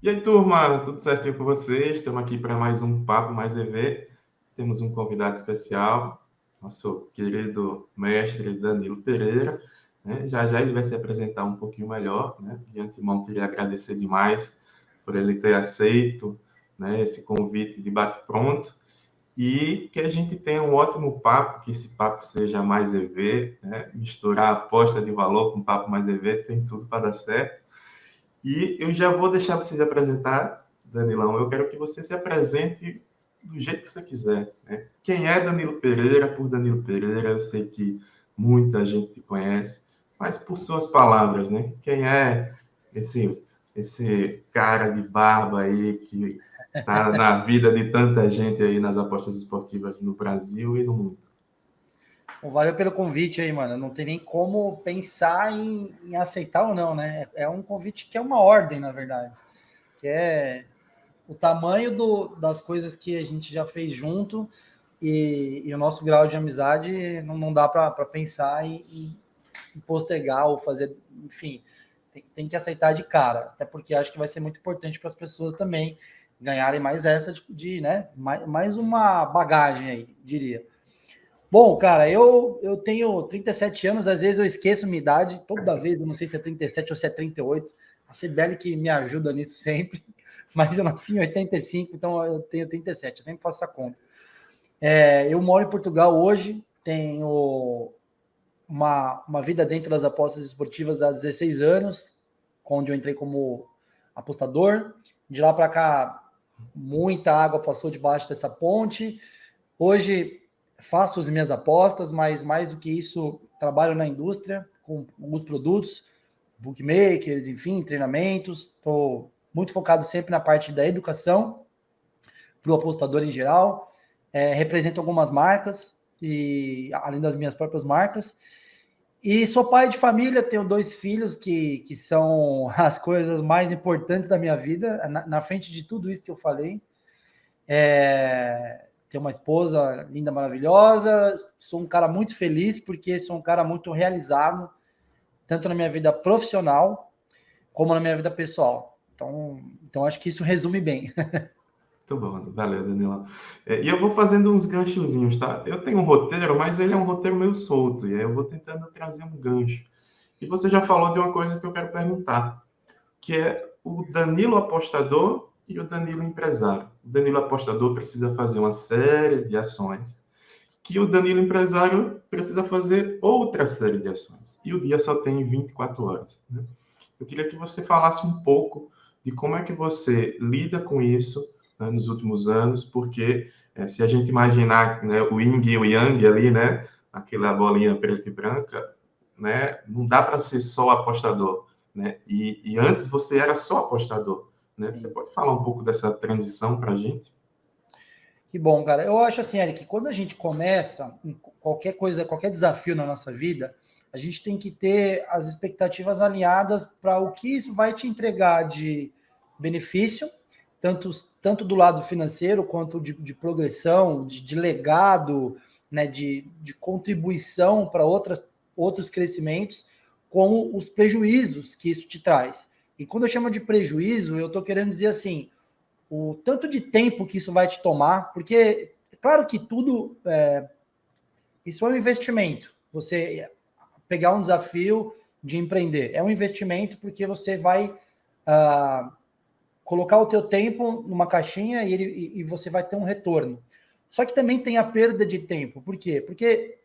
E aí, turma, tudo certinho com vocês? Estamos aqui para mais um Papo Mais EV. Temos um convidado especial, nosso querido mestre Danilo Pereira, né? Já já ele vai se apresentar um pouquinho melhor, né? De antemão, queria agradecer demais por ele ter aceito, né, esse convite de bate-pronto e que a gente tenha um ótimo papo, que esse papo seja mais EV, né? Misturar aposta de valor com papo mais EV tem tudo para dar certo. E eu já vou deixar vocês apresentar, Danilão. Eu quero que você se apresente do jeito que você quiser, né? Quem é Danilo Pereira por Danilo Pereira? Eu sei que muita gente te conhece, mas por suas palavras, né? Quem é esse cara de barba aí que está na vida de tanta gente aí nas apostas esportivas no Brasil e no mundo? Bom, valeu pelo convite aí, mano. Não tem nem como pensar em aceitar ou não, né? É um convite que é uma ordem, na verdade. Que é o tamanho das coisas que a gente já fez junto e o nosso grau de amizade não dá para pensar em postergar ou fazer, enfim, tem que aceitar de cara. Até porque acho que vai ser muito importante para as pessoas também ganharem mais essa né? Mais uma bagagem aí, diria. Bom, cara, eu tenho 37 anos, às vezes eu esqueço minha idade, toda vez, eu não sei se é 37 ou se é 38. A Cibele que me ajuda nisso sempre, mas eu nasci em 85, então eu tenho 37, eu sempre faço essa conta. Eu moro em Portugal hoje, tenho uma vida dentro das apostas esportivas há 16 anos, onde eu entrei como apostador. De lá para cá, muita água passou debaixo dessa ponte. Hoje faço as minhas apostas, mas mais do que isso, trabalho na indústria com alguns produtos, bookmakers, enfim, treinamentos. Estou muito focado sempre na parte da educação para o apostador em geral. Represento algumas marcas, e além das minhas próprias marcas. E sou pai de família, tenho 2 filhos que são as coisas mais importantes da minha vida, na frente de tudo isso que eu falei. Tenho uma esposa linda, maravilhosa, sou um cara muito feliz, porque sou um cara muito realizado, tanto na minha vida profissional, como na minha vida pessoal. Então acho que isso resume bem. Muito bom, valeu, Danilão. E eu vou fazendo uns ganchozinhos, tá? Eu tenho um roteiro, mas ele é um roteiro meio solto, e aí eu vou tentando trazer um gancho. E você já falou de uma coisa que eu quero perguntar, que é o Danilo apostador e o Danilo empresário. O Danilo apostador precisa fazer uma série de ações, que o Danilo empresário precisa fazer outra série de ações. E o dia só tem 24 horas, né? Eu queria que você falasse um pouco de como é que você lida com isso, né, nos últimos anos, porque se a gente imaginar, né, o yin e o yang ali, né, aquela bolinha preta e branca, né, não dá para ser só apostador, né? E antes você era só apostador, né? Você pode falar um pouco dessa transição para a gente? Que bom, cara. Eu acho assim, Eric, que quando a gente começa em qualquer coisa, qualquer desafio na nossa vida, a gente tem que ter as expectativas alinhadas para o que isso vai te entregar de benefício, tanto do lado financeiro quanto de progressão, de legado, né, de contribuição para outros crescimentos, com os prejuízos que isso te traz. E quando eu chamo de prejuízo, eu estou querendo dizer assim, o tanto de tempo que isso vai te tomar, porque é claro que tudo, isso é um investimento. Você pegar um desafio de empreender é um investimento porque você vai colocar o teu tempo numa caixinha e você vai ter um retorno. Só que também tem a perda de tempo. Por quê? Porque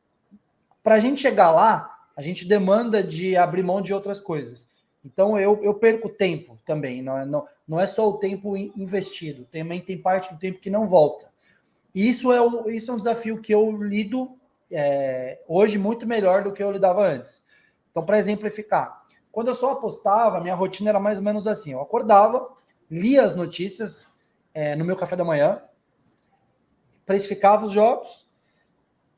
para a gente chegar lá, a gente demanda de abrir mão de outras coisas. Então eu perco tempo também, não é só o tempo investido, também tem parte do tempo que não volta. E isso é um desafio que eu lido hoje muito melhor do que eu lidava antes. Então, para exemplificar, quando eu só apostava, minha rotina era mais ou menos assim: eu acordava, lia as notícias no meu café da manhã, precificava os jogos,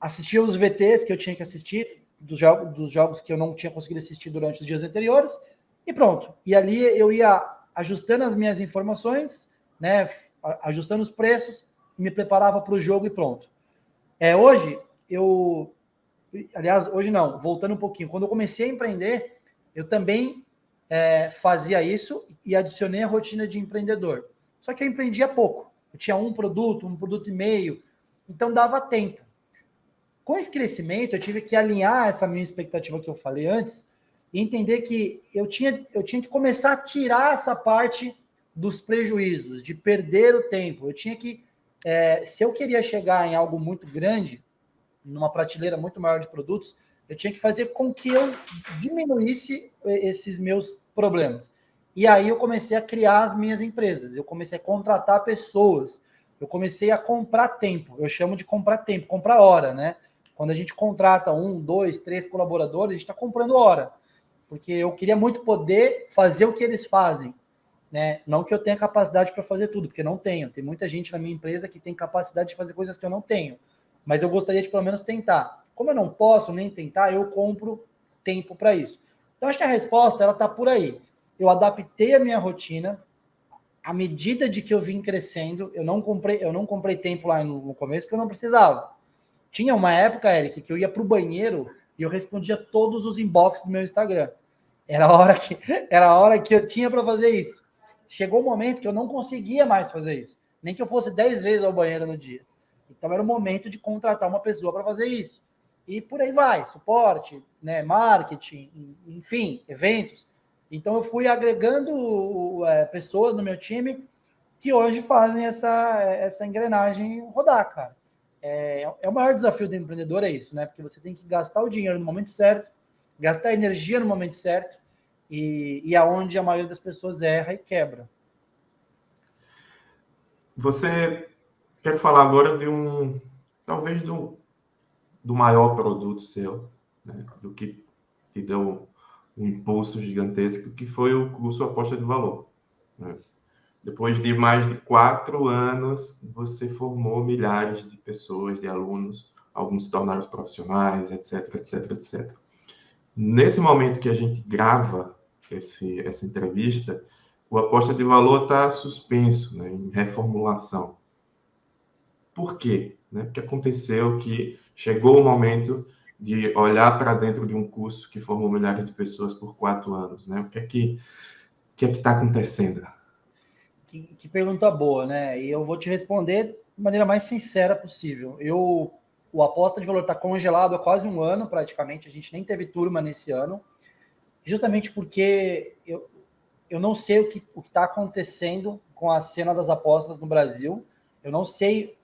assistia os VTs que eu tinha que assistir, dos jogos que eu não tinha conseguido assistir durante os dias anteriores, e pronto. E ali eu ia ajustando as minhas informações, né, ajustando os preços, me preparava para o jogo e pronto. Hoje, aliás, hoje não, voltando um pouquinho, quando eu comecei a empreender, eu também fazia isso e adicionei a rotina de empreendedor. Só que eu empreendia pouco. Eu tinha um produto e meio, então dava tempo. Com esse crescimento, eu tive que alinhar essa minha expectativa que eu falei antes e entender que eu tinha que começar a tirar essa parte dos prejuízos, de perder o tempo. Eu tinha que, se eu queria chegar em algo muito grande, numa prateleira muito maior de produtos, eu tinha que fazer com que eu diminuísse esses meus problemas. E aí eu comecei a criar as minhas empresas, eu comecei a contratar pessoas, eu comecei a comprar tempo, eu chamo de comprar tempo, comprar hora, né? Quando a gente contrata 1, 2, 3 colaboradores, a gente está comprando hora, porque eu queria muito poder fazer o que eles fazem, né? Não que eu tenha capacidade para fazer tudo, porque não tenho. Tem muita gente na minha empresa que tem capacidade de fazer coisas que eu não tenho, mas eu gostaria de pelo menos tentar. Como eu não posso nem tentar, eu compro tempo para isso. Então acho que a resposta ela está por aí. Eu adaptei a minha rotina à medida de que eu vim crescendo. Eu não comprei tempo lá no começo porque eu não precisava. Tinha uma época, Eric, que eu ia para o banheiro e eu respondia todos os inbox do meu Instagram. Era a hora que eu tinha para fazer isso. Chegou um momento que eu não conseguia mais fazer isso. Nem que eu fosse 10 vezes ao banheiro no dia. Então era o momento de contratar uma pessoa para fazer isso. E por aí vai, suporte, né, marketing, enfim, eventos. Então eu fui agregando pessoas no meu time que hoje fazem essa engrenagem rodar, cara. O maior desafio do empreendedor é isso, né? Porque você tem que gastar o dinheiro no momento certo, gastar a energia no momento certo, e aonde a maioria das pessoas erra e quebra. Você quer falar agora de talvez do maior produto seu, né? Do que te deu um impulso gigantesco, que foi o curso Aposta de Valor, né? Depois de mais de 4 anos, você formou milhares de pessoas, de alunos, alguns se tornaram profissionais, etc, etc, etc. Nesse momento que a gente grava essa entrevista, o Aposta de Valor está suspenso, né, em reformulação. Por quê? Né? Porque aconteceu que chegou o momento de olhar para dentro de um curso que formou milhares de pessoas por 4 anos. Né? O que é que está acontecendo? Que pergunta boa, né? E eu vou te responder de maneira mais sincera possível. O Aposta de Valor está congelado há quase um ano, praticamente. A gente nem teve turma nesse ano, justamente porque eu não sei o que está acontecendo com a cena das apostas no Brasil. Eu não sei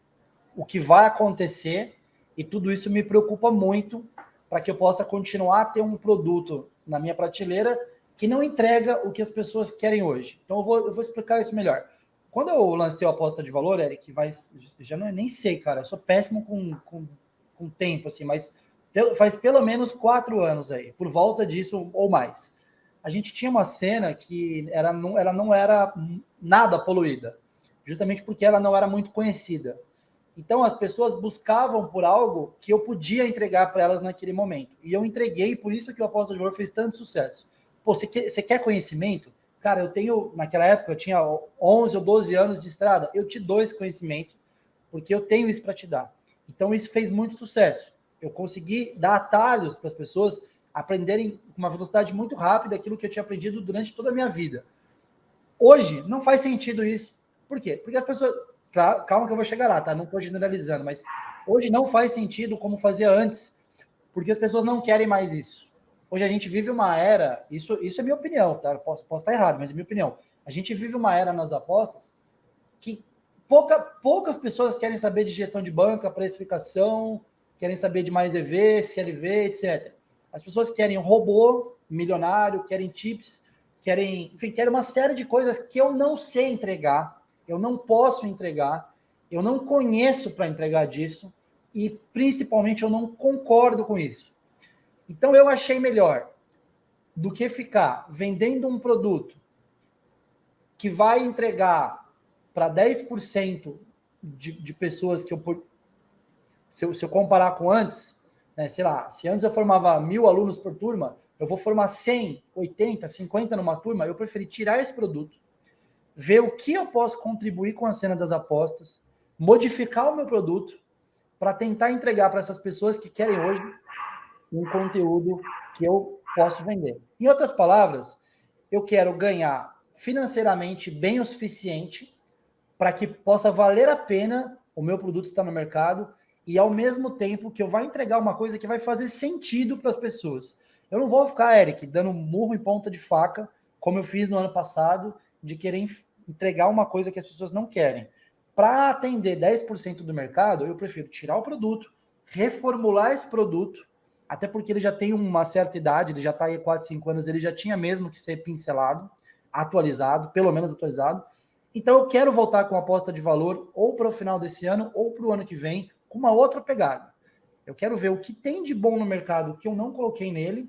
o que vai acontecer e tudo isso me preocupa muito para que eu possa continuar a ter um produto na minha prateleira que não entrega o que as pessoas querem hoje. Então eu vou explicar isso melhor. Quando eu lancei a Aposta de Valor, Eric, já não, nem sei, cara, eu sou péssimo com tempo, assim, mas faz pelo menos 4 anos aí, por volta disso ou mais. A gente tinha uma cena que ela não era nada poluída, justamente porque ela não era muito conhecida. Então as pessoas buscavam por algo que eu podia entregar para elas naquele momento. E eu entreguei, por isso que o Aposta de Valor fez tanto sucesso. Pô, você quer conhecimento? Cara, naquela época, eu tinha 11 ou 12 anos de estrada, eu te dou esse conhecimento, porque eu tenho isso para te dar. Então isso fez muito sucesso. Eu consegui dar atalhos para as pessoas aprenderem com uma velocidade muito rápida aquilo que eu tinha aprendido durante toda a minha vida. Hoje, não faz sentido isso. Por quê? Porque as pessoas... Calma que eu vou chegar lá, tá? Não estou generalizando, mas hoje não faz sentido como fazia antes, porque as pessoas não querem mais isso. Hoje a gente vive uma era, isso é minha opinião, tá? Posso estar errado, mas é minha opinião. A gente vive uma era nas apostas que poucas pessoas querem saber de gestão de banca, precificação, querem saber de mais EV, CLV, etc. As pessoas querem um robô milionário, querem tips, querem uma série de coisas que eu não sei entregar, eu não posso entregar, eu não conheço para entregar disso e, principalmente, eu não concordo com isso. Então, eu achei melhor do que ficar vendendo um produto que vai entregar para 10% de pessoas que se eu comparar com antes, né, sei lá, se antes eu formava 1.000 alunos por turma, eu vou formar 100, 80, 50 numa turma, eu preferi tirar esse produto, ver o que eu posso contribuir com a cena das apostas, modificar o meu produto para tentar entregar para essas pessoas que querem hoje um conteúdo que eu posso vender. Em outras palavras, eu quero ganhar financeiramente bem o suficiente para que possa valer a pena o meu produto estar no mercado e ao mesmo tempo que eu vá entregar uma coisa que vai fazer sentido para as pessoas. Eu não vou ficar, Eric, dando murro em ponta de faca, como eu fiz no ano passado, de querer entregar uma coisa que as pessoas não querem. Para atender 10% do mercado, eu prefiro tirar o produto, reformular esse produto, até porque ele já tem uma certa idade, ele já está aí 4, 5 anos, ele já tinha mesmo que ser pincelado, atualizado, pelo menos atualizado. Então eu quero voltar com aposta de valor ou para o final desse ano ou para o ano que vem, com uma outra pegada. Eu quero ver o que tem de bom no mercado que eu não coloquei nele,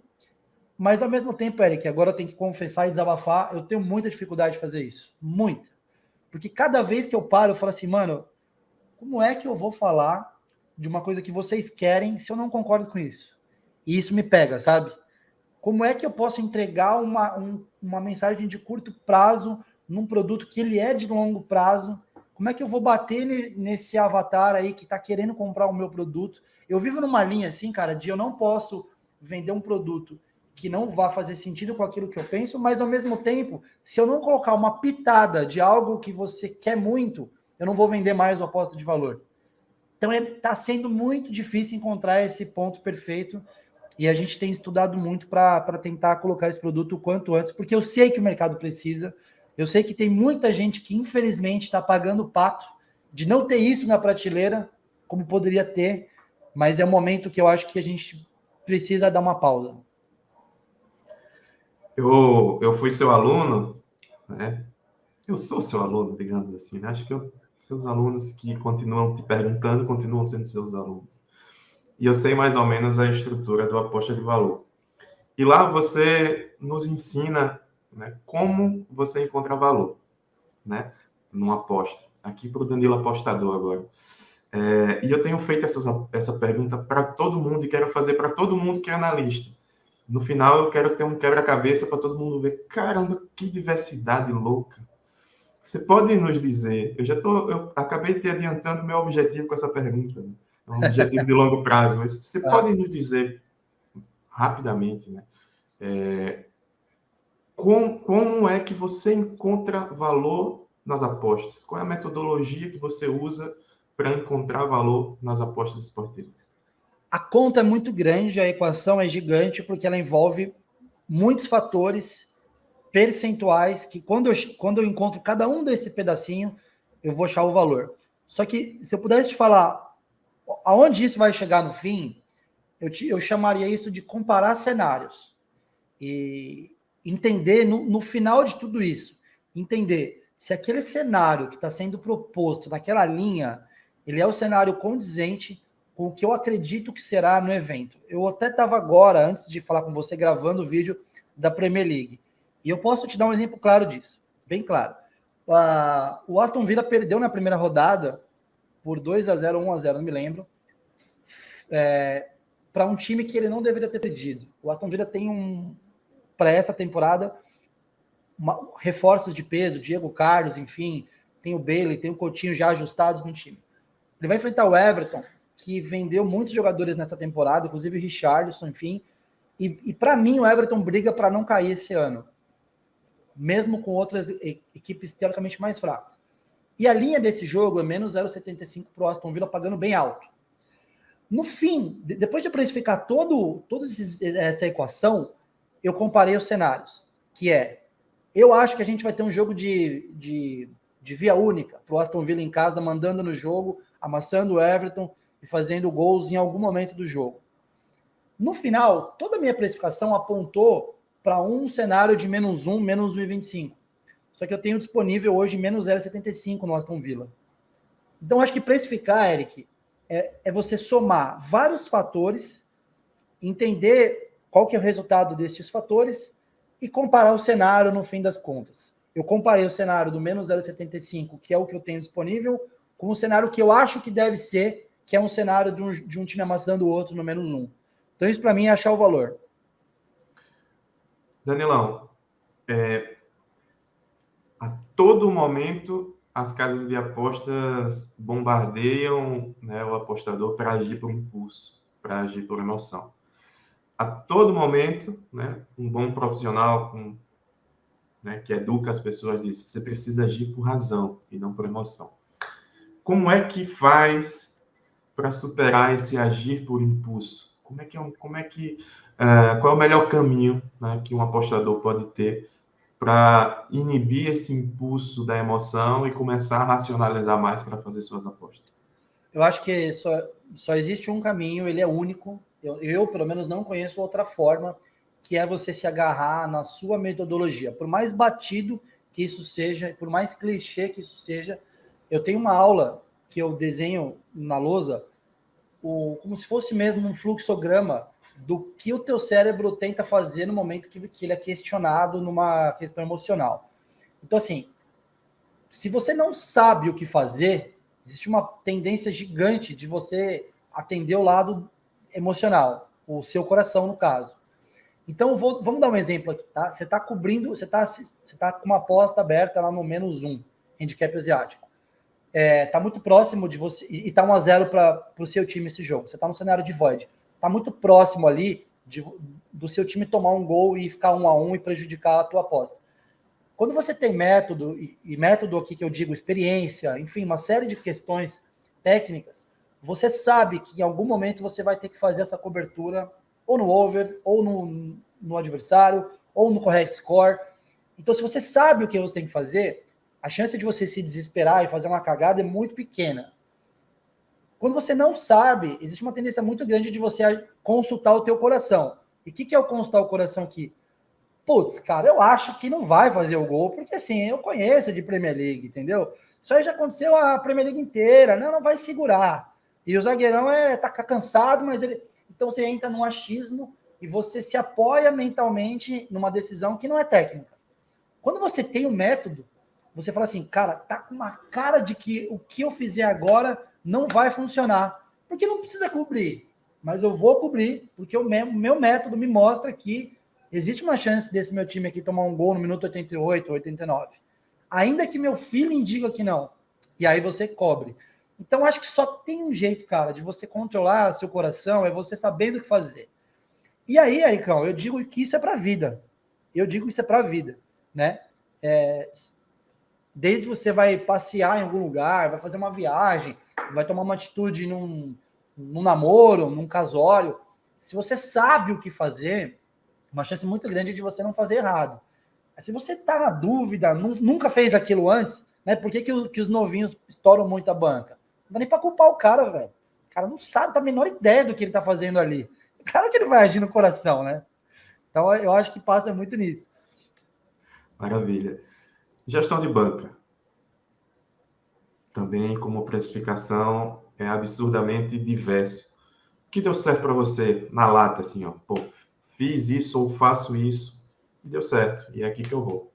mas ao mesmo tempo, Eric, agora eu tenho que confessar e desabafar, eu tenho muita dificuldade de fazer isso. Muita. Porque cada vez que eu paro, eu falo assim, mano, como é que eu vou falar de uma coisa que vocês querem se eu não concordo com isso? E isso me pega, sabe? Como é que eu posso entregar uma mensagem de curto prazo num produto que ele é de longo prazo? Como é que eu vou bater nesse avatar aí que está querendo comprar o meu produto? Eu vivo numa linha assim, cara, de eu não posso vender um produto que não vá fazer sentido com aquilo que eu penso, mas ao mesmo tempo, se eu não colocar uma pitada de algo que você quer muito, eu não vou vender mais o aposta de valor. Então está sendo muito difícil encontrar esse ponto perfeito e a gente tem estudado muito para tentar colocar esse produto o quanto antes, porque eu sei que o mercado precisa, eu sei que tem muita gente que infelizmente está pagando o pato de não ter isso na prateleira, como poderia ter, mas é um momento que eu acho que a gente precisa dar uma pausa. Eu fui seu aluno, né? Eu sou seu aluno, digamos assim, né? Acho que seus alunos que continuam te perguntando, continuam sendo seus alunos. E eu sei mais ou menos a estrutura do aposta de valor. E lá você nos ensina, né, como você encontra valor, né, numa aposta. Aqui para o Danilo apostador agora. E eu tenho feito essa pergunta para todo mundo e quero fazer para todo mundo que é analista. No final, eu quero ter um quebra-cabeça para todo mundo ver. Caramba, que diversidade louca. Você pode nos dizer, eu acabei te adiantando meu objetivo com essa pergunta, né? É um objetivo de longo prazo, mas você pode nos dizer rapidamente, né? Como é que você encontra valor nas apostas? Qual é a metodologia que você usa para encontrar valor nas apostas esportivas? A conta é muito grande, a equação é gigante, porque ela envolve muitos fatores percentuais que quando eu encontro cada um desse pedacinho, eu vou achar o valor. Só que se eu pudesse te falar aonde isso vai chegar no fim, eu chamaria isso de comparar cenários. E entender, no final de tudo isso, entender se aquele cenário que está sendo proposto naquela linha, ele é o cenário condizente com o que eu acredito que será no evento. Eu até estava agora, antes de falar com você, gravando o vídeo da Premier League. E eu posso te dar um exemplo claro disso, bem claro. O Aston Villa perdeu na primeira rodada por 2-0, 1-0, não me lembro, para um time que ele não deveria ter perdido. O Aston Villa tem para essa temporada, reforços de peso, Diego Carlos, enfim, tem o Bailey, tem o Coutinho já ajustados no time. Ele vai enfrentar o Everton, que vendeu muitos jogadores nessa temporada, inclusive o Richarlison, enfim, e para mim o Everton briga para não cair esse ano, mesmo com outras equipes teoricamente mais fracas. E a linha desse jogo é menos 0,75 para o Aston Villa, pagando bem alto. No fim, depois de precificar toda essa equação, eu comparei os cenários, que eu acho que a gente vai ter um jogo de via única, para o Aston Villa em casa, mandando no jogo, amassando o Everton e fazendo gols em algum momento do jogo. No final, toda a minha precificação apontou para um cenário de menos 1, menos 1,25. Só que eu tenho disponível hoje menos 0,75 no Aston Villa. Então, acho que precificar, Eric, é você somar vários fatores, entender qual que é o resultado destes fatores e comparar o cenário no fim das contas. Eu comparei o cenário do menos 0,75, que é o que eu tenho disponível, com o cenário que eu acho que deve ser, que é um cenário de um time amassando o outro no menos 1. Então, isso para mim é achar o valor. Danilão, a todo momento as casas de apostas bombardeiam, né, o apostador para agir por impulso, para agir por emoção. A todo momento, né, um bom profissional com né, que educa as pessoas disso. Você precisa agir por razão e não por emoção. Como é que faz para superar esse agir por impulso? Qual é o melhor caminho, né, que um apostador pode ter para inibir esse impulso da emoção e começar a racionalizar mais para fazer suas apostas? Eu acho que só existe um caminho, ele é único. Eu, pelo menos, não conheço outra forma, que é você se agarrar na sua metodologia. Por mais batido que isso seja, por mais clichê que isso seja, eu tenho uma aula que eu desenho na lousa, como se fosse mesmo um fluxograma do que o teu cérebro tenta fazer no momento que ele é questionado numa questão emocional. Então, assim, se você não sabe o que fazer, existe uma tendência gigante de você atender o lado emocional, o seu coração, no caso. Então, vamos dar um exemplo aqui, tá? Você está cobrindo, você tá com uma aposta aberta lá no -1, handicap asiático. Tá muito próximo de você, e tá 1-0 para o seu time esse jogo. Você tá no cenário de void. Tá muito próximo ali do seu time tomar um gol e ficar 1-1 e prejudicar a tua aposta. Quando você tem método, e método aqui que eu digo experiência, enfim, uma série de questões técnicas, você sabe que em algum momento você vai ter que fazer essa cobertura ou no over, ou no adversário, ou no correct score. Então, se você sabe o que você tem que fazer, a chance de você se desesperar e fazer uma cagada é muito pequena. Quando você não sabe, existe uma tendência muito grande de você consultar o teu coração. E o que é o consultar o coração aqui? Putz, cara, eu acho que não vai fazer o gol, porque assim, eu conheço de Premier League, entendeu? Isso aí já aconteceu a Premier League inteira, não vai segurar. E o zagueirão tá cansado, mas ele... Então você entra num achismo e você se apoia mentalmente numa decisão que não é técnica. Quando você tem o método, você fala assim, cara, tá com uma cara de que o que eu fizer agora não vai funcionar. Porque não precisa cobrir, mas eu vou cobrir, porque o meu método me mostra que existe uma chance desse meu time aqui tomar um gol no minuto 88, 89. Ainda que meu feeling diga que não. E aí você cobre. Então, acho que só tem um jeito, cara, de você controlar seu coração, é você sabendo o que fazer. E aí, Ericão, eu digo que isso é para a vida. Eu digo que isso é para a vida, né? Desde você vai passear em algum lugar, vai fazer uma viagem, vai tomar uma atitude num namoro, num casório. Se você sabe o que fazer, uma chance muito grande de você não fazer errado. Se você está na dúvida, nunca fez aquilo antes, né? Por que os novinhos estouram muito a banca? Não dá nem para culpar o cara, velho. O cara não sabe, tá a menor ideia do que ele tá fazendo ali. Claro que ele vai agir no coração, né? Então eu acho que passa muito nisso. Maravilha. Gestão de banca. Também, como precificação, é absurdamente diverso. O que deu certo para você na lata, assim, ó? Pô, fiz isso ou faço isso, e deu certo, e é aqui que eu vou.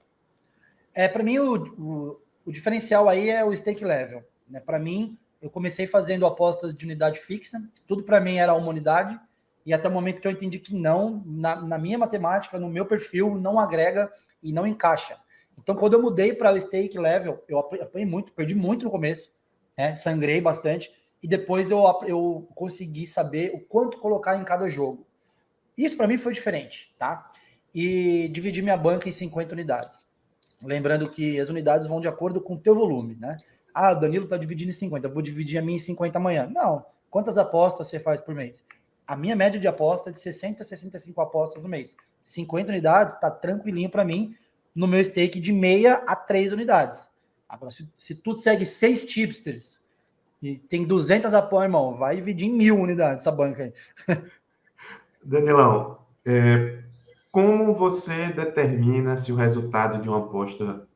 Para mim, o diferencial aí é o stake level. Né? Para mim, eu comecei fazendo apostas de unidade fixa, tudo para mim era uma unidade, e até o momento que eu entendi que não, na minha matemática, no meu perfil, não agrega e não encaixa. Então, quando eu mudei para o stake level, eu apanhei muito, perdi muito no começo, né? Sangrei bastante, e depois eu consegui saber o quanto colocar em cada jogo. Isso para mim foi diferente, tá? E dividi minha banca em 50 unidades. Lembrando que as unidades vão de acordo com o teu volume, né? Ah, o Danilo está dividindo em 50, eu vou dividir a minha em 50 amanhã. Não. Quantas apostas você faz por mês? A minha média de aposta é de 60 a 65 apostas no mês. 50 unidades está tranquilinho para mim no meu stake de meia a 3 unidades. Agora, se tu segue 6 tipsters e tem 200 apostas, irmão, vai dividir em 1.000 unidades essa banca aí. Danilão, como você determina se o resultado de uma aposta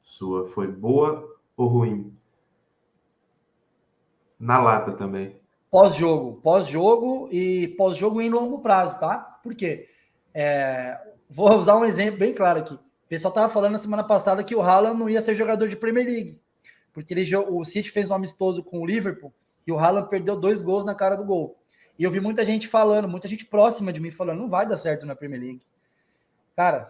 sua foi boa ou ruim? Na lata também. Pós-jogo e pós-jogo em longo prazo, tá? Por quê? Vou usar um exemplo bem claro aqui. O pessoal estava falando na semana passada que o Haaland não ia ser jogador de Premier League, porque o City fez um amistoso com o Liverpool e o Haaland perdeu 2 gols na cara do gol. E eu vi muita gente falando, muita gente próxima de mim falando, não vai dar certo na Premier League. Cara,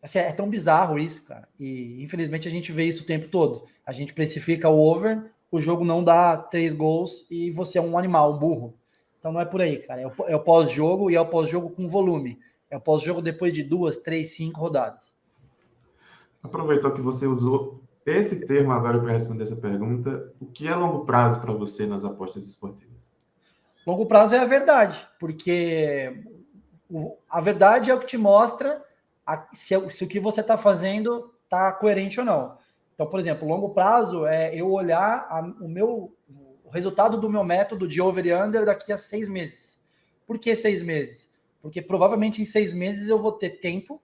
assim, é tão bizarro isso, cara. E infelizmente a gente vê isso o tempo todo. A gente precifica o over, o jogo não dá 3 gols e você é um animal, um burro. Então não é por aí, cara. É o pós-jogo e é o pós-jogo com volume. É o pós-jogo depois de 2, 3, 5 rodadas. Aproveitou que você usou esse termo agora para responder essa pergunta. O que é longo prazo para você nas apostas esportivas? Longo prazo é a verdade, porque a verdade é o que te mostra se o que você está fazendo está coerente ou não. Então, por exemplo, longo prazo é eu olhar o resultado do meu método de over e under daqui a 6 meses. Por que 6 meses? Porque provavelmente em 6 meses eu vou ter tempo,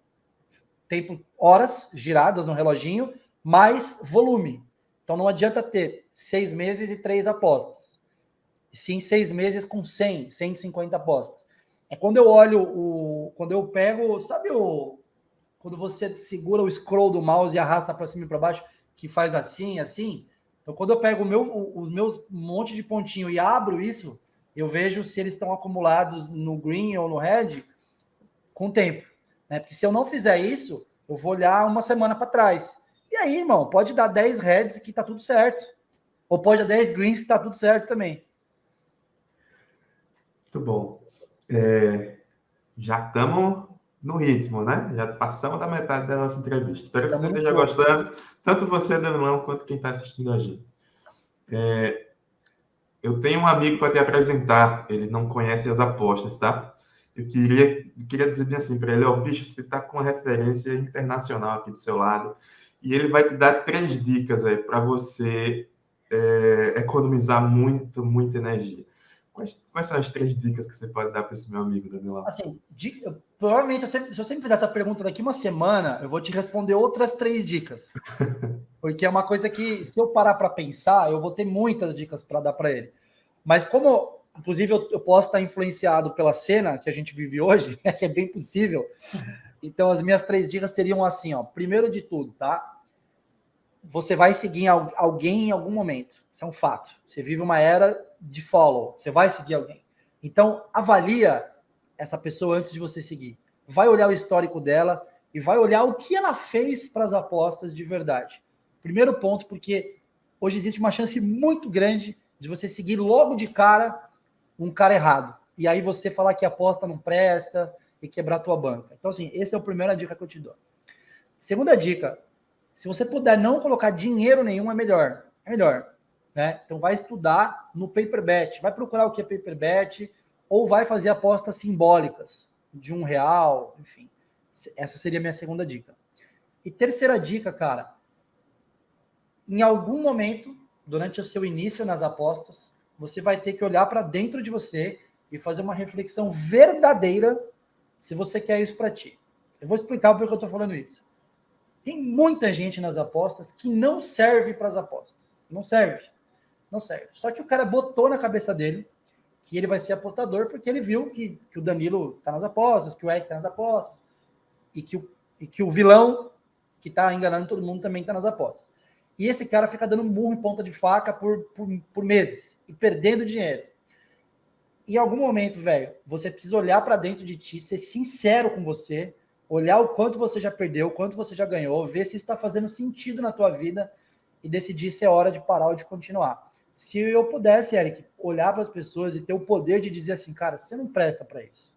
horas giradas no reloginho, mais volume. Então não adianta ter 6 meses e 3 apostas. Sim, 6 meses com 100, 150 apostas. É quando eu olho quando eu pego, sabe quando você segura o scroll do mouse e arrasta para cima e para baixo, que faz assim, assim. Então quando eu pego os meus monte de pontinho e abro isso, eu vejo se eles estão acumulados no green ou no red com o tempo, né? Porque se eu não fizer isso, eu vou olhar uma semana para trás. E aí, irmão, pode dar 10 reds que tá tudo certo. Ou pode dar 10 greens que tá tudo certo também. Muito bom. Já estamos no ritmo, né? Já passamos da metade da nossa entrevista. Espero que você esteja gostando, tanto você, Danilão, quanto quem está assistindo a gente. Eu tenho um amigo para te apresentar, ele não conhece as apostas, tá? Eu queria dizer bem assim para ele, bicho, você está com uma referência internacional aqui do seu lado, e ele vai te dar 3 dicas para você economizar muita energia. Quais são as 3 dicas que você pode dar para esse meu amigo, Danilão? Assim, provavelmente, se eu sempre fizer essa pergunta daqui uma semana, eu vou te responder outras 3 dicas. Porque é uma coisa que, se eu parar para pensar, eu vou ter muitas dicas para dar para ele. Mas como, inclusive, eu posso estar influenciado pela cena que a gente vive hoje, que é bem possível. Então, as minhas 3 dicas seriam assim, ó. Primeiro de tudo, tá? Você vai seguir alguém em algum momento. Isso é um fato. Você vive uma era de follow. Você vai seguir alguém. Então, avalia essa pessoa antes de você seguir. Vai olhar o histórico dela e vai olhar o que ela fez para as apostas de verdade. Primeiro ponto, porque hoje existe uma chance muito grande de você seguir logo de cara um cara errado. E aí você falar que a aposta não presta e quebrar a tua banca. Então, assim, essa é a primeira dica que eu te dou. Segunda dica, se você puder não colocar dinheiro nenhum, é melhor. É melhor. Né? Então vai estudar no paper bet. Vai procurar o que é paper bet ou vai fazer apostas simbólicas de R$1, enfim. Essa seria a minha segunda dica. E terceira dica, cara, em algum momento, durante o seu início nas apostas, você vai ter que olhar para dentro de você e fazer uma reflexão verdadeira se você quer isso para ti. Eu vou explicar por que eu estou falando isso. Tem muita gente nas apostas que não serve para as apostas. Não serve. Não serve. Só que o cara botou na cabeça dele que ele vai ser apostador porque ele viu que o Danilo está nas apostas, que o Eric está nas apostas e que o vilão que está enganando todo mundo também está nas apostas. E esse cara fica dando murro em ponta de faca por meses e perdendo dinheiro. Em algum momento, velho, você precisa olhar para dentro de ti, ser sincero com você, olhar o quanto você já perdeu, o quanto você já ganhou, ver se isso está fazendo sentido na tua vida e decidir se é hora de parar ou de continuar. Se eu pudesse, Eric, olhar para as pessoas e ter o poder de dizer assim, cara, você não presta para isso.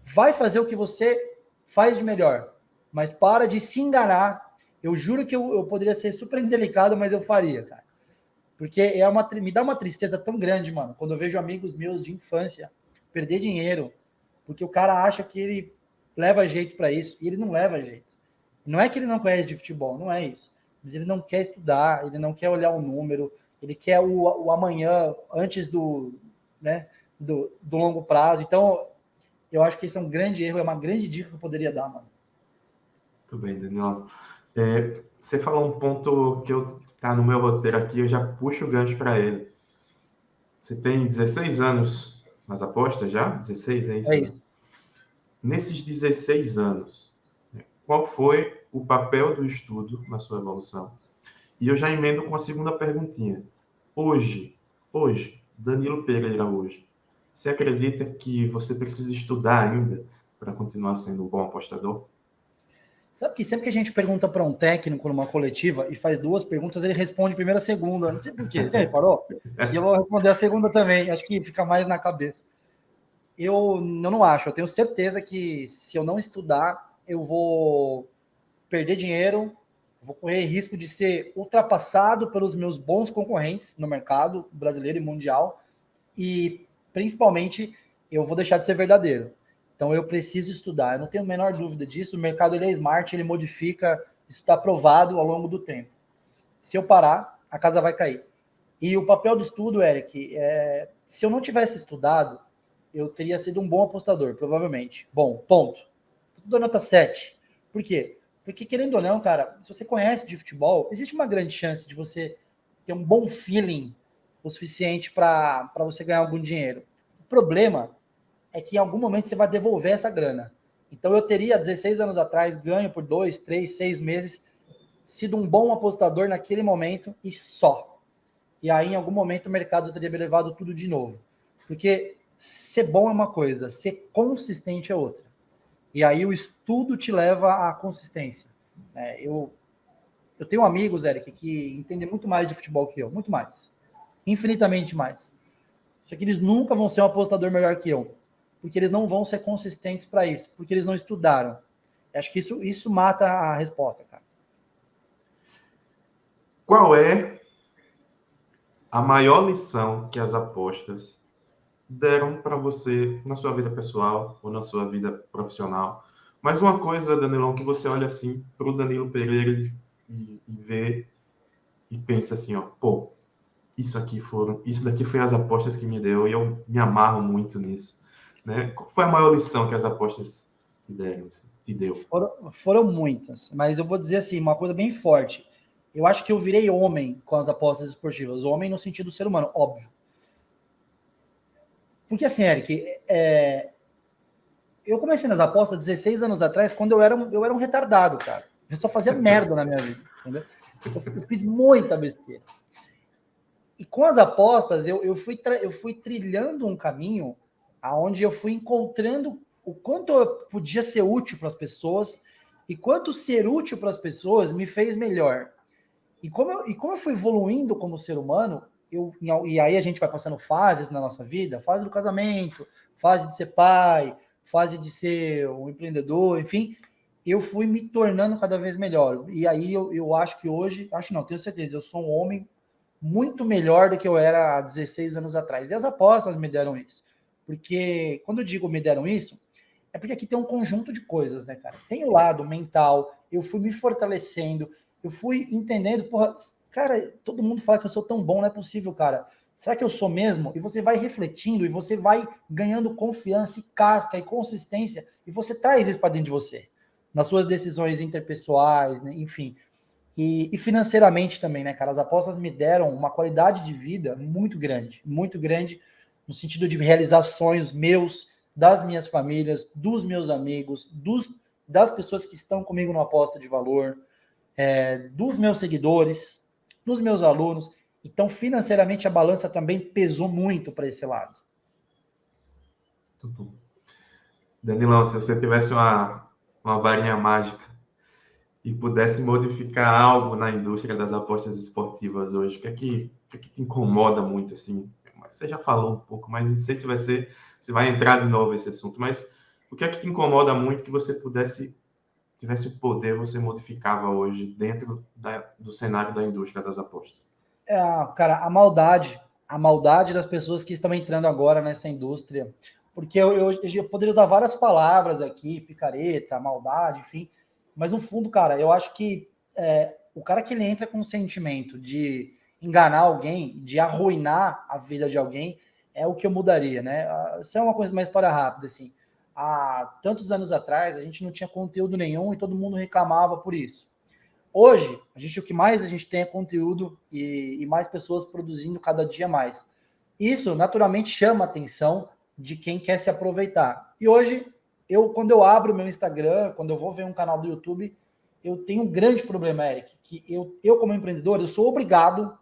Vai fazer o que você faz de melhor, mas para de se enganar. Eu juro que eu poderia ser super indelicado, mas eu faria, cara. Porque me dá uma tristeza tão grande, mano, quando eu vejo amigos meus de infância perder dinheiro, porque o cara acha que ele leva jeito para isso, e ele não leva jeito. Não é que ele não conhece de futebol, não é isso. Mas ele não quer estudar, ele não quer olhar o número, ele quer o amanhã antes do longo prazo. Então, eu acho que esse é um grande erro, é uma grande dica que eu poderia dar, mano. Muito bem, Daniel. Você falou um ponto que tá no meu roteiro aqui, eu já puxo o gancho para ele. Você tem 16 anos nas apostas já? 16, é isso? É isso. Né? Nesses 16 anos, qual foi o papel do estudo na sua evolução? E eu já emendo com a segunda perguntinha. Hoje, Danilo Pereira hoje, você acredita que você precisa estudar ainda para continuar sendo um bom apostador? Sabe que sempre que a gente pergunta para um técnico numa coletiva e faz 2 perguntas, ele responde primeiro a segunda. Não sei por quê. Você reparou? E eu vou responder a segunda também. Acho que fica mais na cabeça. eu não acho. Eu tenho certeza que se eu não estudar, eu vou perder dinheiro, vou correr risco de ser ultrapassado pelos meus bons concorrentes no mercado brasileiro e mundial, e principalmente eu vou deixar de ser verdadeiro. Então eu preciso estudar, eu não tenho a menor dúvida disso. O mercado ele é smart, ele modifica, isso está provado ao longo do tempo. Se eu parar, a casa vai cair. E o papel do estudo, Eric, se eu não tivesse estudado, eu teria sido um bom apostador, provavelmente. Bom, ponto. Apostador nota 7. Por quê? Porque, querendo ou não, cara, se você conhece de futebol, existe uma grande chance de você ter um bom feeling o suficiente para você ganhar algum dinheiro. O problema é que em algum momento você vai devolver essa grana. Então eu teria, 16 anos atrás, ganho por 2, 3, 6 meses, sido um bom apostador naquele momento e só. E aí, em algum momento, o mercado teria me levado tudo de novo. Porque ser bom é uma coisa, ser consistente é outra. E aí o estudo te leva à consistência. Eu tenho amigos, Eric, que entendem muito mais de futebol que eu, muito mais. Infinitamente mais. Só que eles nunca vão ser um apostador melhor que eu. Porque eles não vão ser consistentes para isso. Porque eles não estudaram. Acho que isso mata a resposta, cara. Qual é a maior lição que as apostas deram para você na sua vida pessoal ou na sua vida profissional? Mas uma coisa, Danilão, que você olha assim para o Danilo Pereira e vê e pensa assim, ó, pô, isso daqui foi as apostas que me deu e eu me amarro muito nisso, né? Qual foi a maior lição que as apostas te deram, te deu? Foram muitas, mas eu vou dizer assim, uma coisa bem forte. Eu acho que eu virei homem com as apostas esportivas. Homem no sentido do ser humano, óbvio. Porque assim, Eric, eu comecei nas apostas 16 anos atrás, quando eu era um retardado, cara. Eu só fazia merda na minha vida, entendeu? Eu fiz muita besteira. E com as apostas, eu fui trilhando um caminho aonde eu fui encontrando o quanto eu podia ser útil para as pessoas e quanto ser útil para as pessoas me fez melhor. E como eu fui evoluindo como ser humano, e aí a gente vai passando fases na nossa vida, fase do casamento, fase de ser pai, fase de ser um empreendedor, enfim, eu fui me tornando cada vez melhor. E aí eu acho que hoje, acho não, tenho certeza, eu sou um homem muito melhor do que eu era há 16 anos atrás. E as apostas me deram isso. Porque quando eu digo me deram isso, é porque aqui tem um conjunto de coisas, né, cara? Tem o lado mental, eu fui me fortalecendo, eu fui entendendo, porra, cara, todo mundo fala que eu sou tão bom, não é possível, cara. Será que eu sou mesmo? E você vai refletindo, e você vai ganhando confiança e casca e consistência, e você traz isso para dentro de você, nas suas decisões interpessoais, né? Enfim. E financeiramente também, né, cara? As apostas me deram uma qualidade de vida muito grande, no sentido de realizar sonhos meus, das minhas famílias, dos meus amigos, das pessoas que estão comigo no Aposta de Valor, dos meus seguidores, dos meus alunos. Então, financeiramente, a balança também pesou muito para esse lado. Danilão, se você tivesse uma varinha mágica e pudesse modificar algo na indústria das apostas esportivas hoje, o que é que te incomoda muito, assim? Você já falou um pouco, mas não sei se vai entrar de novo esse assunto, mas o que é que te incomoda muito que você tivesse o poder, você modificava hoje dentro do cenário da indústria das apostas? Cara, a maldade das pessoas que estão entrando agora nessa indústria, porque eu poderia usar várias palavras aqui, picareta, maldade, enfim, mas no fundo, cara, eu acho que o cara que ele entra com o sentimento de enganar alguém, de arruinar a vida de alguém, é o que eu mudaria, né? Isso é uma história rápida, assim. Há tantos anos atrás, a gente não tinha conteúdo nenhum e todo mundo reclamava por isso. Hoje, o que mais a gente tem é conteúdo e mais pessoas produzindo cada dia mais. Isso, naturalmente, chama a atenção de quem quer se aproveitar. E hoje, quando eu abro o meu Instagram, quando eu vou ver um canal do YouTube, eu tenho um grande problema, Eric, que eu como empreendedor, eu sou obrigado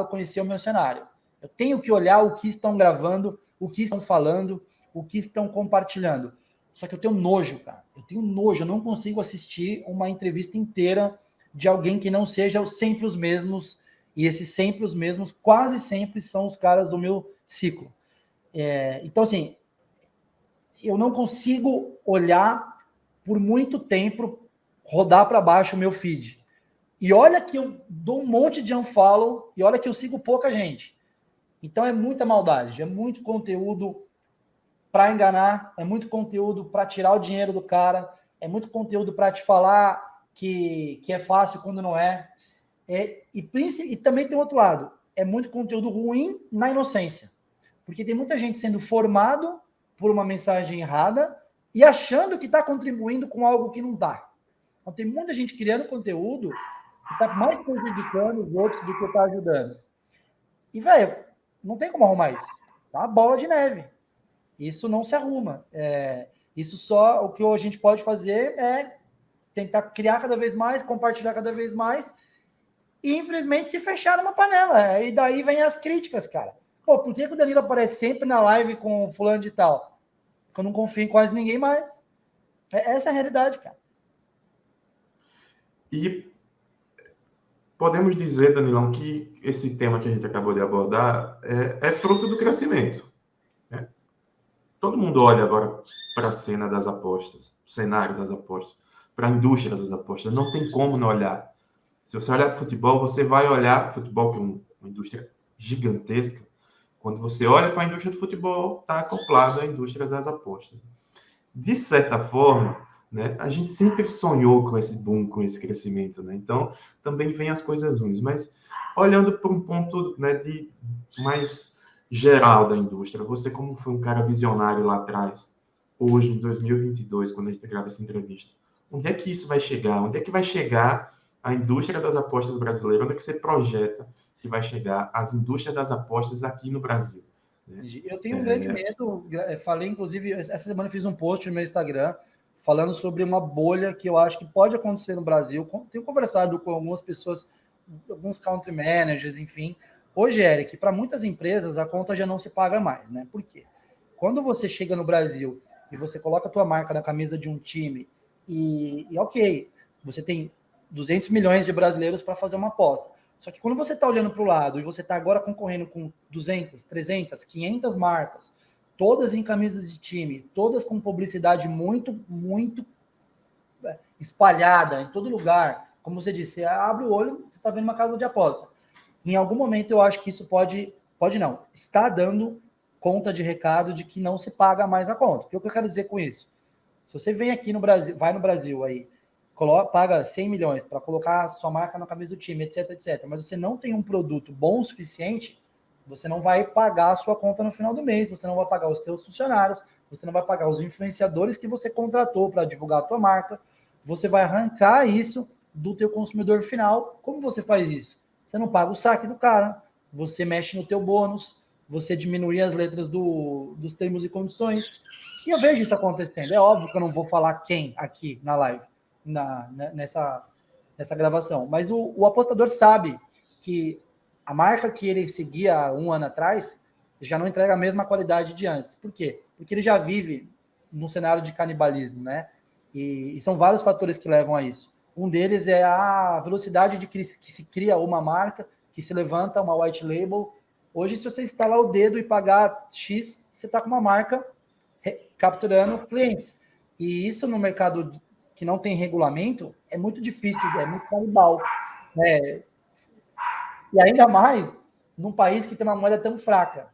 a conhecer o meu cenário. Eu tenho que olhar o que estão gravando, o que estão falando, o que estão compartilhando. Só que eu tenho nojo, cara. Eu tenho nojo. Eu não consigo assistir uma entrevista inteira de alguém que não seja sempre os mesmos. E esses sempre os mesmos, quase sempre, são os caras do meu ciclo. Então, assim, eu não consigo olhar por muito tempo, rodar para baixo o meu feed. E olha que eu dou um monte de unfollow, e olha que eu sigo pouca gente. Então é muita maldade, é muito conteúdo para enganar, é muito conteúdo para tirar o dinheiro do cara, é muito conteúdo para te falar que é fácil quando não é. E também tem outro lado, é muito conteúdo ruim na inocência. Porque tem muita gente sendo formado por uma mensagem errada e achando que está contribuindo com algo que não está. Então tem muita gente criando conteúdo que está mais prejudicando os outros do que está ajudando. E, velho, não tem como arrumar isso. Tá uma bola de neve. Isso não se arruma. Isso só, o que a gente pode fazer é tentar criar cada vez mais, compartilhar cada vez mais e, infelizmente, se fechar numa panela. E daí vem as críticas, cara. Pô, por que o Danilo aparece sempre na live com fulano de tal? Porque eu não confio em quase ninguém mais. Essa é a realidade, cara. E podemos dizer, Danilão, que esse tema que a gente acabou de abordar é fruto do crescimento. Né? Todo mundo olha agora para a cena das apostas, o cenário das apostas, para a indústria das apostas. Não tem como não olhar. Se você olhar para o futebol, você vai olhar para o futebol, que é uma indústria gigantesca. Quando você olha para a indústria do futebol, está acoplado à indústria das apostas. De certa forma, né, a gente sempre sonhou com esse boom, com esse crescimento. Né? Então, também vem as coisas ruins. Mas, olhando para um ponto, né, de mais geral da indústria, você como foi um cara visionário lá atrás, hoje, em 2022, quando a gente grava essa entrevista, onde é que isso vai chegar? Onde é que vai chegar a indústria das apostas brasileira? Onde é que você projeta que vai chegar as indústrias das apostas aqui no Brasil? Né? Eu tenho um grande medo. Falei, inclusive, essa semana eu fiz um post no meu Instagram falando sobre uma bolha que eu acho que pode acontecer no Brasil. Tenho conversado com algumas pessoas, alguns country managers, enfim. Hoje, Eric, para muitas empresas a conta já não se paga mais, né? Por quê? Quando você chega no Brasil e você coloca a tua marca na camisa de um time e ok, você tem 200 milhões de brasileiros para fazer uma aposta. Só que quando você está olhando para o lado e você está agora concorrendo com 200, 300, 500 marcas, todas em camisas de time, todas com publicidade muito, muito espalhada em todo lugar, como você disse, você abre o olho, você está vendo uma casa de aposta. Em algum momento eu acho que isso pode não, está dando conta de recado de que não se paga mais a conta. O que eu quero dizer com isso? Se você vem aqui no Brasil, vai no Brasil aí, paga 100 milhões para colocar a sua marca na camisa do time, etc, etc. Mas você não tem um produto bom o suficiente, você não vai pagar a sua conta no final do mês, você não vai pagar os seus funcionários, você não vai pagar os influenciadores que você contratou para divulgar a tua marca, você vai arrancar isso do teu consumidor final. Como você faz isso? Você não paga o saque do cara, você mexe no teu bônus, você diminui as letras dos termos e condições. E eu vejo isso acontecendo. É óbvio que eu não vou falar quem aqui na live, nessa gravação, mas o apostador sabe que a marca que ele seguia 1 ano atrás já não entrega a mesma qualidade de antes. Por quê? Porque ele já vive num cenário de canibalismo, né? E são vários fatores que levam a isso. Um deles é a velocidade de que se cria uma marca, que se levanta uma white label. Hoje, se você instalar o dedo e pagar X, você está com uma marca capturando clientes. E isso no mercado que não tem regulamento é muito difícil, é muito canibal. E ainda mais num país que tem uma moeda tão fraca.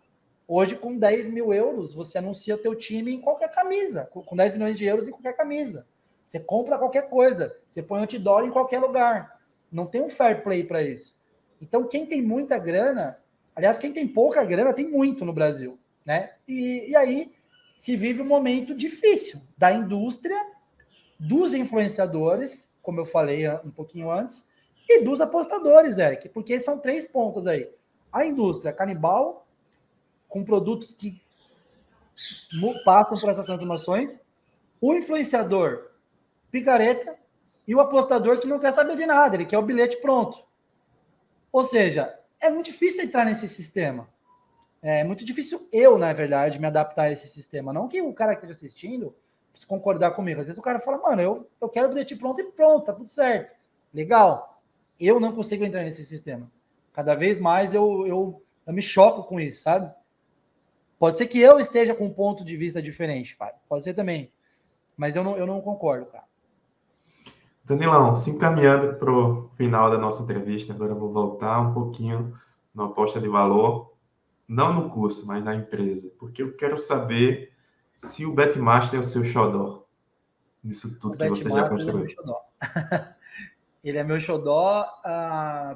Hoje, com 10 mil euros, você anuncia o teu time em qualquer camisa. Com 10 milhões de euros em qualquer camisa. Você compra qualquer coisa. Você põe outdoor em qualquer lugar. Não tem um fair play para isso. Então, quem tem muita grana... Aliás, quem tem pouca grana tem muito no Brasil. Né? E aí se vive um momento difícil da indústria, dos influenciadores, como eu falei um pouquinho antes, e dos apostadores, Eric. Porque são 3 pontos aí. A indústria canibal, com produtos que passam por essas transformações, o influenciador picareta e o apostador que não quer saber de nada, ele quer o bilhete pronto. Ou seja, é muito difícil entrar nesse sistema. É muito difícil eu, na verdade, me adaptar a esse sistema. Não que o cara que esteja assistindo precisa concordar comigo. Às vezes o cara fala, mano, eu quero o bilhete pronto e pronto, tá tudo certo. Legal. Eu não consigo entrar nesse sistema. Cada vez mais eu me choco com isso, sabe? Pode ser que eu esteja com um ponto de vista diferente, Fábio. Pode ser também. Mas eu não concordo, cara. Danilão, se encaminhando para o final da nossa entrevista, agora eu vou voltar um pouquinho na aposta de valor, não no curso, mas na empresa, porque eu quero saber se o Betmaster é o seu xodó, nisso tudo que você já Ele é meu construiu. xodó. Ele é meu xodó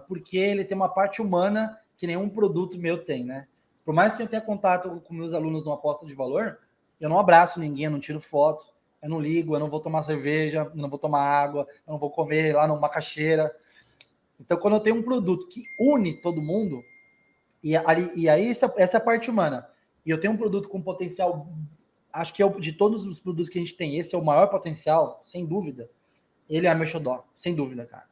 porque ele tem uma parte humana que nenhum produto meu tem, né? Por mais que eu tenha contato com meus alunos no aposta de valor, eu não abraço ninguém, eu não tiro foto, eu não ligo, eu não vou tomar cerveja, eu não vou tomar água, eu não vou comer lá numa macaxeira. Então, quando eu tenho um produto que une todo mundo, e aí essa é a parte humana, e eu tenho um produto com potencial, acho que de todos os produtos que a gente tem, esse é o maior potencial, sem dúvida, ele é meu xodó, sem dúvida, cara.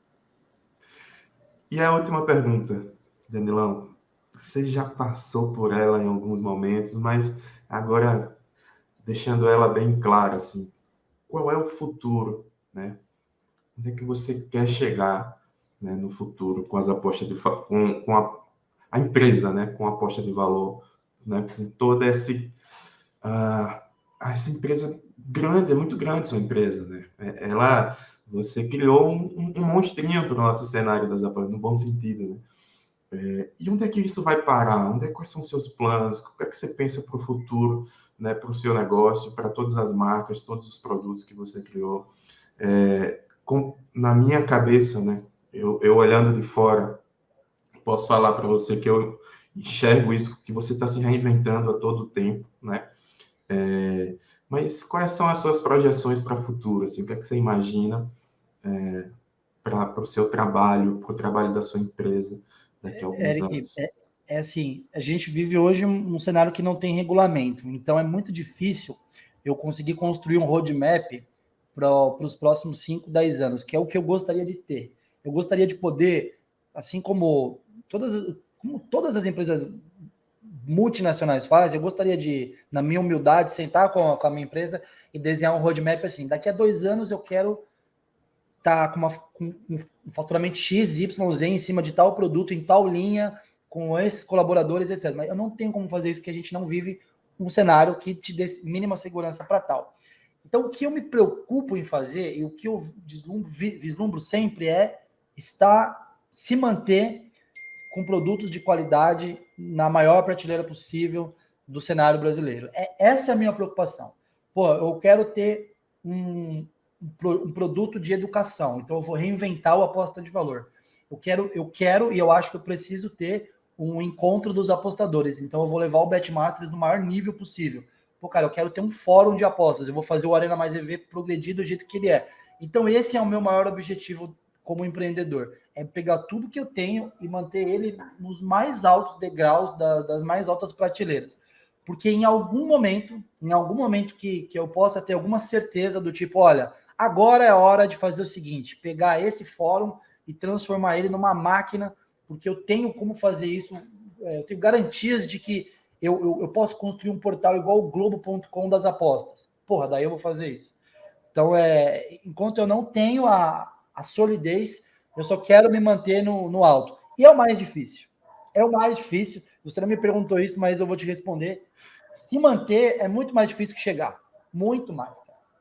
E a última pergunta, Danilão, você já passou por ela em alguns momentos, mas agora deixando ela bem clara, assim, qual é o futuro, né? Onde é que você quer chegar, né, no futuro com as apostas com a empresa, né, com a aposta de valor, né, com toda uh, essa empresa grande, é muito grande sua empresa, né? Você criou um monstrinho para o nosso cenário das apostas, no bom sentido, né? E onde é que isso vai parar? Quais são os seus planos? O que é que você pensa para o futuro, né, para o seu negócio, para todas as marcas, todos os produtos que você criou? Na minha cabeça, né, eu olhando de fora, posso falar para você que eu enxergo isso, que você está se reinventando a todo tempo, né? Mas quais são as suas projeções para o futuro? Assim, o que é que você imagina para o seu trabalho, para o trabalho da sua empresa daqui a alguns Eric, anos? é assim, a gente vive hoje um cenário que não tem regulamento, então é muito difícil eu conseguir construir um roadmap para os próximos 5, 10 anos, que é o que eu gostaria de ter. Eu gostaria de poder, assim como todas as empresas multinacionais fazem, eu gostaria de, na minha humildade, sentar com a minha empresa e desenhar um roadmap assim, daqui a 2 anos eu quero estar com um faturamento X, Y, Z em cima de tal produto, em tal linha, com esses colaboradores, etc. Mas eu não tenho como fazer isso porque a gente não vive um cenário que te dê mínima segurança para tal. Então, o que eu me preocupo em fazer e o que eu vislumbro sempre é se manter com produtos de qualidade na maior prateleira possível do cenário brasileiro. Essa é a minha preocupação. Pô, eu quero ter um produto de educação, então eu vou reinventar o aposta de valor. Eu quero e eu acho que eu preciso ter um encontro dos apostadores, então eu vou levar o Betmasters no maior nível possível. Pô, cara, eu quero ter um fórum de apostas, eu vou fazer o Arena Mais EV progredir do jeito que ele é. Então esse é o meu maior objetivo como empreendedor, é pegar tudo que eu tenho e manter ele nos mais altos degraus das mais altas prateleiras. Porque em algum momento que eu possa ter alguma certeza do tipo, olha, agora é hora de fazer o seguinte, pegar esse fórum e transformar ele numa máquina, porque eu tenho como fazer isso, eu tenho garantias de que eu posso construir um portal igual o Globo.com das apostas. Porra, daí eu vou fazer isso. Então, enquanto eu não tenho a solidez, eu só quero me manter no alto. E é o mais difícil. É o mais difícil. Você não me perguntou isso, mas eu vou te responder. Se manter é muito mais difícil que chegar. Muito mais.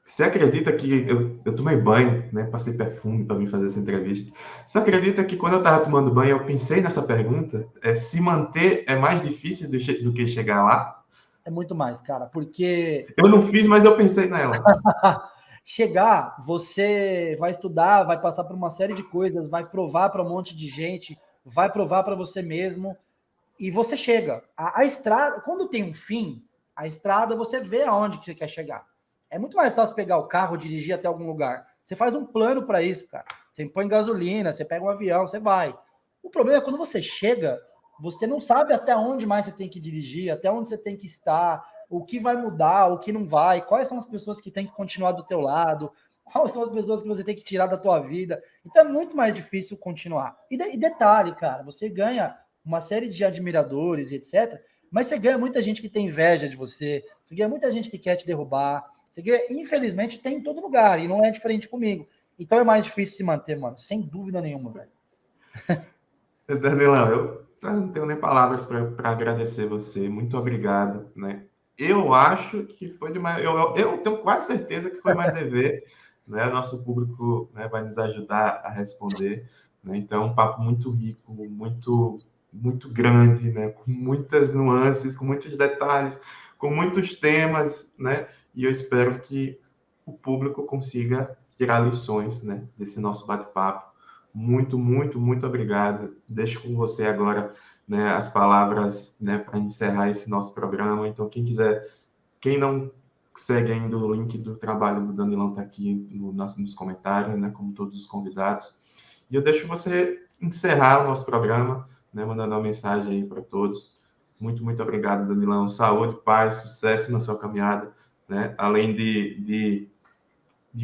Você acredita que eu tomei banho, né? Passei perfume para vir fazer essa entrevista. Você acredita que quando eu estava tomando banho, eu pensei nessa pergunta? Se manter é mais difícil do que chegar lá? É muito mais, cara, porque Eu não fiz, mas eu pensei nela. chegar, você vai estudar, vai passar por uma série de coisas, vai provar para um monte de gente, vai provar para você mesmo, e você chega. A estrada, quando tem um fim, a estrada você vê aonde que você quer chegar. É muito mais fácil pegar o carro, dirigir até algum lugar. Você faz um plano para isso, cara. Você põe gasolina, você pega um avião, você vai. O problema é quando você chega, você não sabe até onde mais você tem que dirigir, até onde você tem que estar, o que vai mudar, o que não vai, quais são as pessoas que têm que continuar do teu lado, quais são as pessoas que você tem que tirar da tua vida. Então é muito mais difícil continuar. E detalhe, cara, você ganha uma série de admiradores e etc. Mas você ganha muita gente que tem inveja de você, você ganha muita gente que quer te derrubar, você ganha, infelizmente, tem em todo lugar, e não é diferente comigo. Então é mais difícil se manter, mano, sem dúvida nenhuma, velho. Danilão, Não tenho nem palavras para agradecer você. Muito obrigado, né? Eu acho que foi de mais. Eu tenho quase certeza que foi mais EV, né? Nosso público, né, vai nos ajudar a responder, né? Então, um papo muito rico, muito grande, né? Com muitas nuances, com muitos detalhes, com muitos temas, né? E eu espero que o público consiga tirar lições, né, desse nosso bate-papo. Muito obrigado. Deixo com você agora, né, as palavras, né, para encerrar esse nosso programa. Então, quem quiser, quem não segue ainda o link do trabalho do Danilão está aqui nos comentários, né, como todos os convidados. E eu deixo você encerrar o nosso programa, né, mandando uma mensagem aí para todos. Muito obrigado, Danilão. Saúde, paz, sucesso na sua caminhada, né? Além de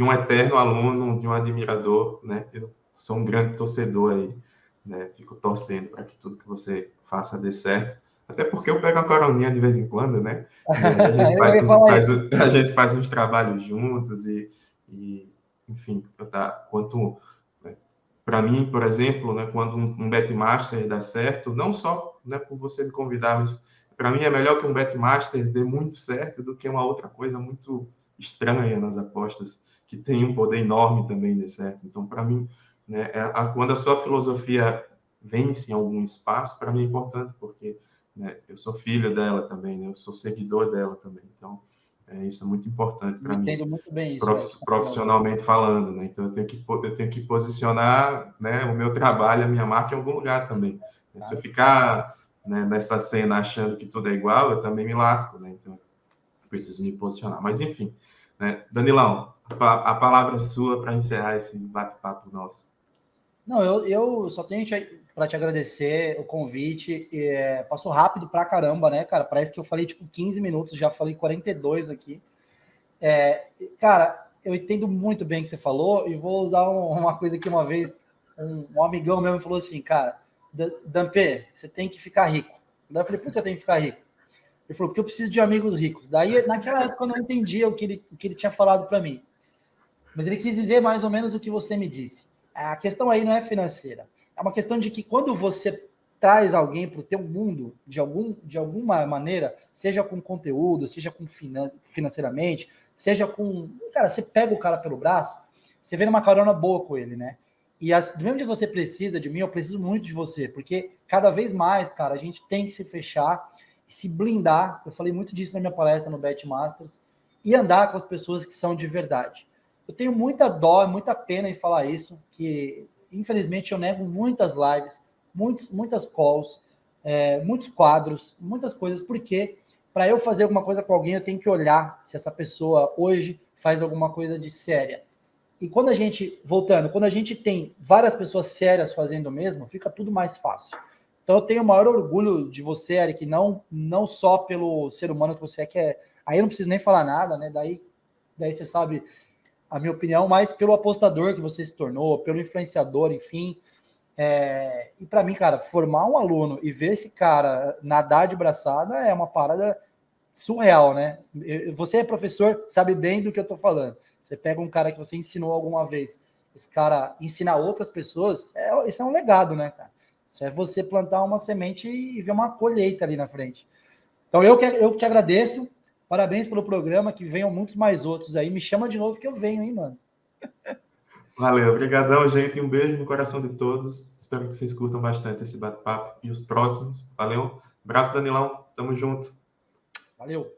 um eterno aluno, de um admirador, né? Eu sou um grande torcedor aí, né? Fico torcendo para que tudo que você faça dê certo. Até porque eu pego a coroninha de vez em quando, né? E aí a gente Eu ia falar isso. a gente faz uns trabalhos juntos e enfim, quanto para mim, por exemplo, né, quando um Betmaster dá certo, não só, né, por você me convidar, mas para mim é melhor que um Betmaster dê muito certo do que uma outra coisa muito estranha nas apostas, que tem um poder enorme também de certo. Então, para mim, né, quando a sua filosofia vence em algum espaço, para mim é importante, porque, né, eu sou filho dela também, né, eu sou seguidor dela também. Então, isso é muito importante Eu para mim entendo muito bem isso, velho. profissionalmente falando, né? Então eu tenho que posicionar, né, o meu trabalho, a minha marca em algum lugar também. Se eu ficar, né, nessa cena achando que tudo é igual, eu também me lasco, né? Então eu preciso me posicionar. Mas enfim, né? Danilão, a palavra é sua para encerrar esse bate-papo nosso. Não, eu só tenho para te agradecer o convite. Passou rápido pra caramba, né, cara? Parece que eu falei tipo 15 minutos, já falei 42 aqui. Cara, eu entendo muito bem o que você falou e vou usar uma coisa que uma vez um amigão meu me falou assim, cara, Dampé, você tem que ficar rico. Daí eu falei, por que eu tenho que ficar rico? Ele falou, porque eu preciso de amigos ricos. Daí, naquela época, eu não entendia o que ele tinha falado para mim. Mas ele quis dizer mais ou menos o que você me disse. A questão aí não é financeira. É uma questão de que quando você traz alguém para o teu mundo, de alguma maneira, seja com conteúdo, seja com financeiramente, seja com... Cara, você pega o cara pelo braço, você vê numa carona boa com ele, né? E do mesmo que você precisa de mim, eu preciso muito de você, porque cada vez mais, cara, a gente tem que se fechar e se blindar. Eu falei muito disso na minha palestra no Bet Masters, e andar com as pessoas que são de verdade. Eu tenho muita dó, muita pena em falar isso, que infelizmente eu nego muitas lives, muitas calls, muitos quadros, muitas coisas, porque para eu fazer alguma coisa com alguém, eu tenho que olhar se essa pessoa hoje faz alguma coisa de séria. E quando a gente tem várias pessoas sérias fazendo o mesmo, fica tudo mais fácil. Então eu tenho o maior orgulho de você, Eric, não só pelo ser humano que você é, aí eu não preciso nem falar nada, né? Daí você sabe a minha opinião, mas pelo apostador que você se tornou, pelo influenciador, enfim. E para mim, cara, formar um aluno e ver esse cara nadar de braçada é uma parada surreal, né? Você é professor, sabe bem do que eu tô falando. Você pega um cara que você ensinou alguma vez, esse cara ensinar outras pessoas, isso é um legado, né, cara? Isso é você plantar uma semente e ver uma colheita ali na frente. Então eu te agradeço. Parabéns pelo programa, que venham muitos mais outros aí. Me chama de novo que eu venho, hein, mano? Valeu, obrigadão, gente. Um beijo no coração de todos. Espero que vocês curtam bastante esse bate-papo e os próximos. Valeu. Abraço, Danilão. Tamo junto. Valeu.